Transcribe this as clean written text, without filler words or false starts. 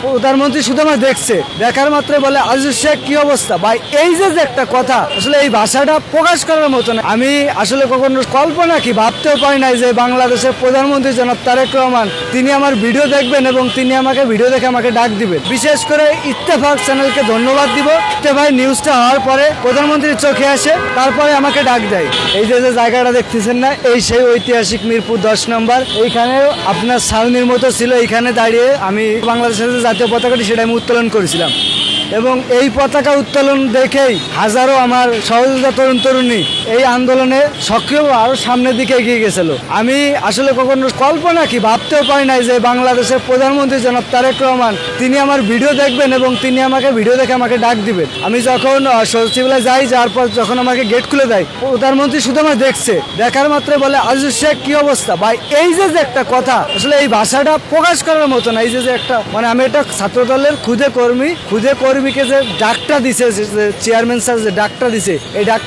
প্রধানমন্ত্রী শুধু আমার দেখছে, দেখার মাত্র বলে আজিজ শেখ কি অবস্থা ভাই। এই যে একটা কথা, আসলে এই ভাষাটা প্রকাশ করার মতো না। আমি আসলে কখনো কল্পনা কি ভাবতেও পারি নাই যে বাংলাদেশের প্রধানমন্ত্রী জনাব তারেক রহমান তিনি আমার ভিডিও দেখবেন এবং তিনি আমাকে ভিডিও দেখে আমাকে ডাক দিবেন। বিশেষ করে ইত্তেফাক চ্যানেলকে ধন্যবাদ দিব। ইত্তেফাক নিউজটা হওয়ার পরে প্রধানমন্ত্রীর চোখে আসে, তারপরে আমাকে ডাক দেয়। এই যে জায়গাটা দেখতেছেন না, এই সেই ঐতিহাসিক মিরপুর 10 নম্বর। এইখানে আপনার ছাউনির মতো ছিল, এইখানে দাঁড়িয়ে আমি বাংলাদেশের যে জাতীয় পতাকাটি সেটা আমি উত্তোলন করেছিলাম এবং এই পতাকা উত্তোলন দেখেই হাজারো আমার সহযোগিতা তরুণ তরুণী এই আন্দোলনে সক্রিয় আরো সামনের দিকে এগিয়ে গেছিল। আমি আসলে কখনো কল্পনা কি ভাবতেও পারি নাই যে বাংলাদেশের প্রধানমন্ত্রী জনাব তারেক রহমান তিনি আমার ভিডিও দেখবেন এবং তিনি আমাকে ভিডিও দেখে আমাকে ডাক দিবেন। আমি যখন সচিবালয়ে যাই, যাওয়ার পর যখন আমাকে গেট খুলে দেয়, প্রধানমন্ত্রী শুধু আমার দেখছে, দেখার মাত্র বলে আজিজ শেখ কি অবস্থা ভাই। এই যে একটা কথা, আসলে এই ভাষাটা প্রকাশ করার মতো না। এই যে একটা মানে আমি এটা ছাত্র দলের খুদে কর্মীকে যে ডাকটা দিছে, চেয়ারম্যান স্যার যে ডাকটা দিছে, এই ডাক